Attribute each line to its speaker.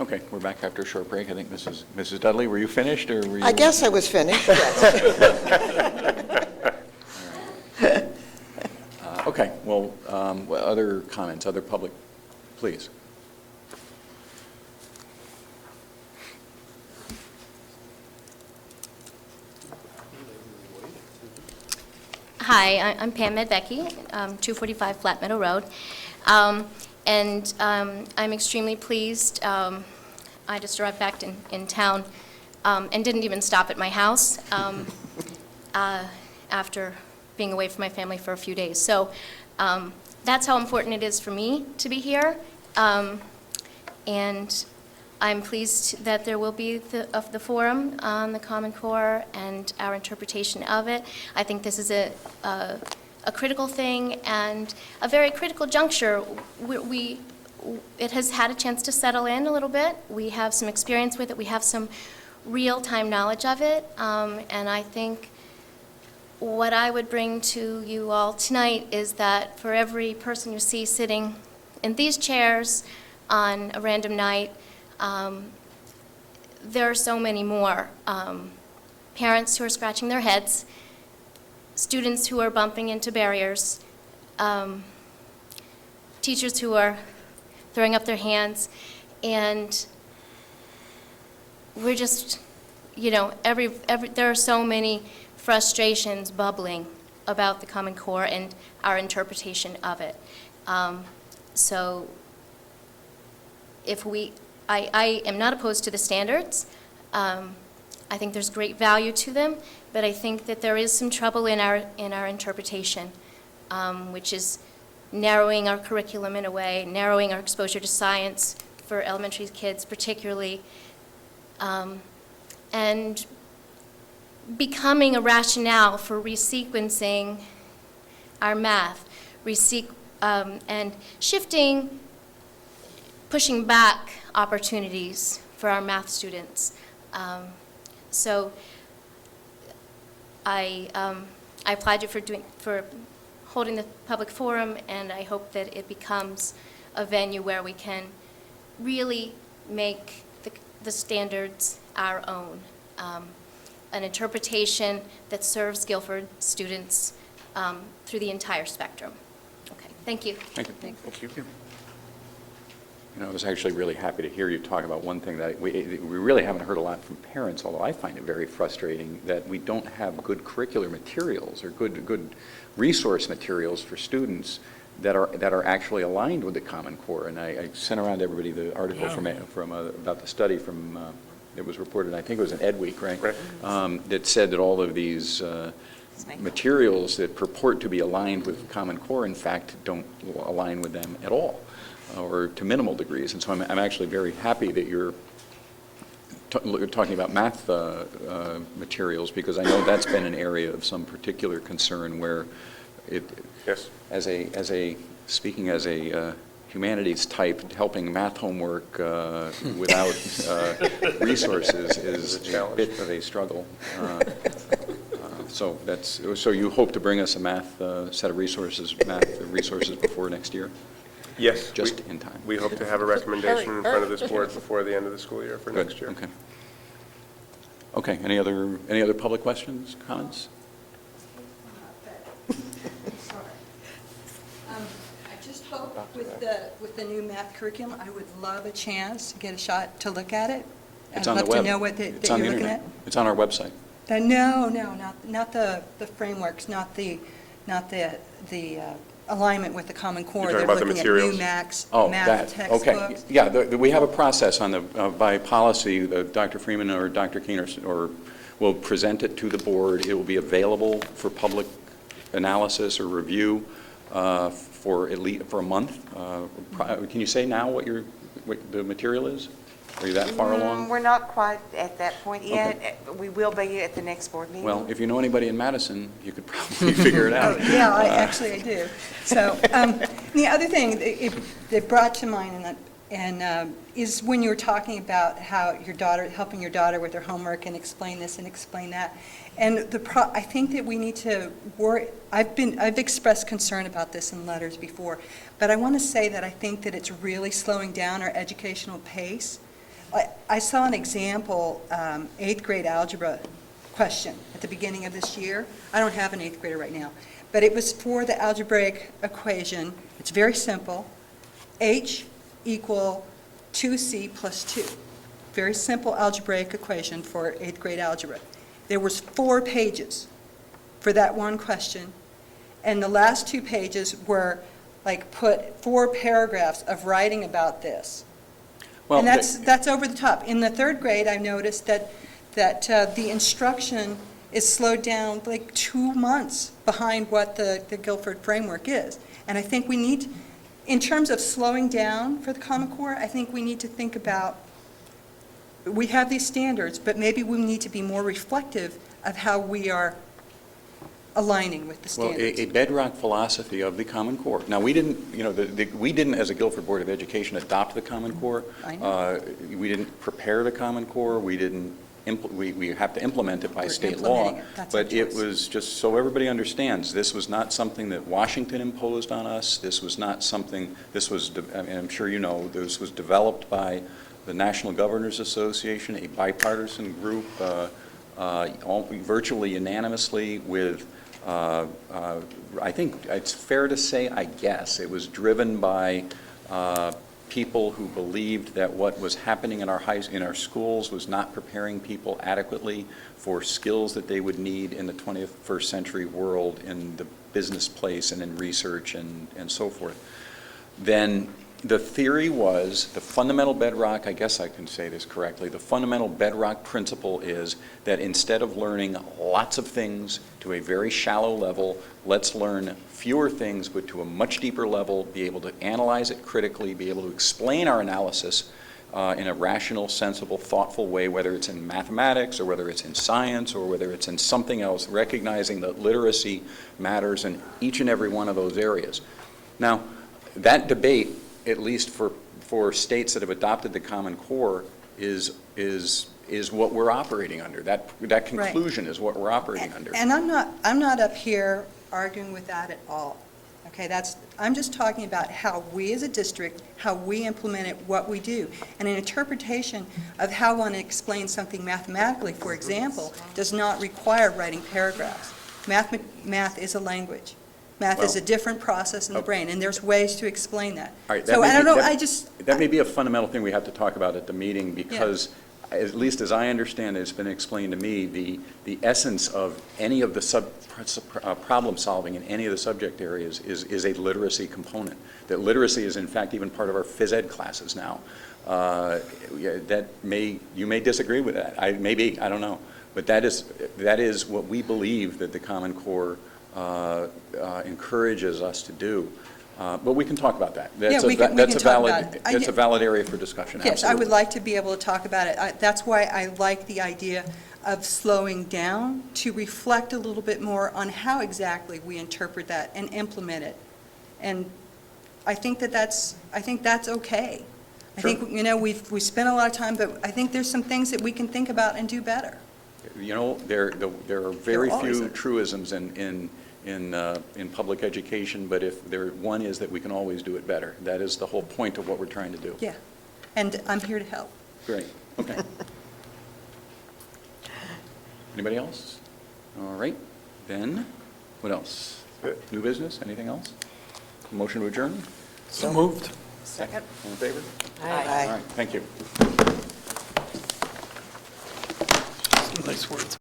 Speaker 1: Okay, we're back after a short break. I think Mrs. Dudley, were you finished, or were you?
Speaker 2: I guess I was finished, yes.
Speaker 1: Okay, well, other comments, other public, please.
Speaker 3: Hi, I'm Pam Medvecki, 245 Flat Meadow Road. I'm extremely pleased. I just arrived back in town and didn't even stop at my house after being away from my family for a few days. So that's how important it is for me to be here. And I'm pleased that there will be the forum on the Common Core and our interpretation of it. I think this is a critical thing and a very critical juncture. It has had a chance to settle in a little bit. We have some experience with it. We have some real-time knowledge of it. And I think what I would bring to you all tonight is that for every person you see sitting in these chairs on a random night, there are so many more. Parents who are scratching their heads, students who are bumping into barriers, teachers who are throwing up their hands, and we're just, there are so many frustrations bubbling about the Common Core and our interpretation of it. So I am not opposed to the standards. I think there's great value to them, but I think that there is some trouble in our interpretation, which is narrowing our curriculum in a way, narrowing our exposure to science for elementary kids particularly, and becoming a rationale for resequencing our math, and shifting, pushing back opportunities for our math students. So I applaud you for holding the public forum, and I hope that it becomes a venue where we can really make the standards our own. An interpretation that serves Guilford students through the entire spectrum. Okay, thank you.
Speaker 1: Thank you. Thank you. I was actually really happy to hear you talk about one thing that we really haven't heard a lot from parents, although I find it very frustrating that we don't have good curricular materials or good resource materials for students that are actually aligned with the Common Core. And I sent around to everybody the article from about the study from it was reported, I think it was in Ed Week, right? That said that all of these materials that purport to be aligned with Common Core, in fact, don't align with them at all, or to minimal degrees. And so I'm actually very happy that you're talking about math materials, because I know that's been an area of some particular concern where it,
Speaker 4: yes,
Speaker 1: speaking as a humanities type, helping math homework without resources is a bit of a struggle. So you hope to bring us a math set of resources before next year?
Speaker 4: Yes.
Speaker 1: Just in time.
Speaker 4: We hope to have a recommendation in front of this board before the end of the school year for
Speaker 1: Good.
Speaker 4: next year.
Speaker 1: Okay. Okay. Any other public questions, comments?
Speaker 5: I just hope with the new math curriculum, I would love a chance to get a shot to look at it.
Speaker 1: It's
Speaker 5: I'd
Speaker 1: on the
Speaker 5: love
Speaker 1: web.
Speaker 5: to know what
Speaker 1: It's
Speaker 5: that
Speaker 1: on
Speaker 5: you're
Speaker 1: the
Speaker 5: looking
Speaker 1: internet.
Speaker 5: at.
Speaker 1: It's on our website.
Speaker 5: Not the frameworks, not the alignment with the Common Core.
Speaker 4: You're talking
Speaker 5: They're
Speaker 4: about the
Speaker 5: looking
Speaker 4: materials?
Speaker 5: at new
Speaker 1: Oh,
Speaker 5: math
Speaker 1: that,
Speaker 5: textbooks.
Speaker 1: okay. Yeah, we have a process on the, by policy, Dr. Freeman or Dr. Keener will present it to the board. It will be available for public analysis or review for a month. Can you say now what the material is? Are you that far along?
Speaker 6: We're not quite at that point yet. We will be at the next board meeting.
Speaker 1: Well, if you know anybody in Madison, you could probably figure it out.
Speaker 5: Oh, yeah, I do. So the other thing that brought to mind is when you were talking about how helping your daughter with her homework and explain this and explain that. And I think that we need to worry. I've expressed concern about this in letters before, but I want to say that I think that it's really slowing down our educational pace. I saw an example, 8th grade algebra question at the beginning of this year. I don't have an 8th grader right now, but it was for the algebraic equation. It's very simple. H equal 2c plus 2. Very simple algebraic equation for 8th grade algebra. There was 4 pages for that one question, and the last 2 pages were like put 4 paragraphs of writing about this.
Speaker 1: Well,
Speaker 5: And that's over the top. In the 3rd grade, I noticed that the instruction is slowed down like 2 months behind what the Guilford framework is. And I think we need, in terms of slowing down for the Common Core, I think we need to think about, we have these standards, but maybe we need to be more reflective of how we are aligning with the
Speaker 1: Well,
Speaker 5: standards.
Speaker 1: a bedrock philosophy of the Common Core. Now, we didn't, we didn't, as a Guilford Board of Education, adopt the Common Core.
Speaker 5: I know.
Speaker 1: We didn't prepare the Common Core. We didn't, we have to implement it by
Speaker 5: We're
Speaker 1: state law.
Speaker 5: implementing it. That's our
Speaker 1: But it
Speaker 5: choice.
Speaker 1: was, just so everybody understands, this was not something that Washington imposed on us. This was not something, this was, and I'm sure you know, this was developed by the National Governors Association, a bipartisan group, virtually unanimously with, I think it's fair to say, I guess, it was driven by people who believed that what was happening in our schools was not preparing people adequately for skills that they would need in the 21st century world, in the business place and in research and so forth. Then the theory was, the fundamental bedrock, I guess I can say this correctly, the fundamental bedrock principle is that instead of learning lots of things to a very shallow level, let's learn fewer things but to a much deeper level, be able to analyze it critically, be able to explain our analysis in a rational, sensible, thoughtful way, whether it's in mathematics or whether it's in science or whether it's in something else, recognizing that literacy matters in each and every one of those areas. Now, that debate, at least for states that have adopted the Common Core, is what we're operating under. That conclusion is what we're operating under.
Speaker 5: And I'm not up here arguing with that at all. Okay, I'm just talking about how we as a district, how we implement it, what we do. And an interpretation of how one explains something mathematically, for example, does not require writing paragraphs. Math is a language. Math is a different process in the brain, and there's ways to explain that.
Speaker 1: All right,
Speaker 5: So I don't know,
Speaker 1: that may be a fundamental thing we have to talk about at the meeting, because at least as I understand it, it's been explained to me, the essence of any of the problem solving in any of the subject areas is a literacy component. That literacy is in fact even part of our phys ed classes now. You may disagree with that. I don't know. But that is what we believe that the Common Core encourages us to do. But we can talk about that.
Speaker 5: we can talk about it.
Speaker 1: That's a valid area for discussion,
Speaker 5: Yes, I would
Speaker 1: absolutely.
Speaker 5: like to be able to talk about it. That's why I like the idea of slowing down to reflect a little bit more on how exactly we interpret that and implement it. And I think that's okay. I
Speaker 1: Sure.
Speaker 5: think, we've spent a lot of time, but I think there's some things that we can think about and do better.
Speaker 1: There are very
Speaker 5: always
Speaker 1: few
Speaker 5: are.
Speaker 1: truisms in public education, but if one is that we can always do it better. That is the whole point of what we're trying to do.
Speaker 5: Yeah, and I'm here to help.
Speaker 1: Great, okay. Anybody else? All right, then, what else? New business, anything else? Motion to adjourn?
Speaker 2: So moved.
Speaker 6: Second.
Speaker 1: All in favor?
Speaker 6: Aye.
Speaker 1: All right, thank you.
Speaker 2: Nice words.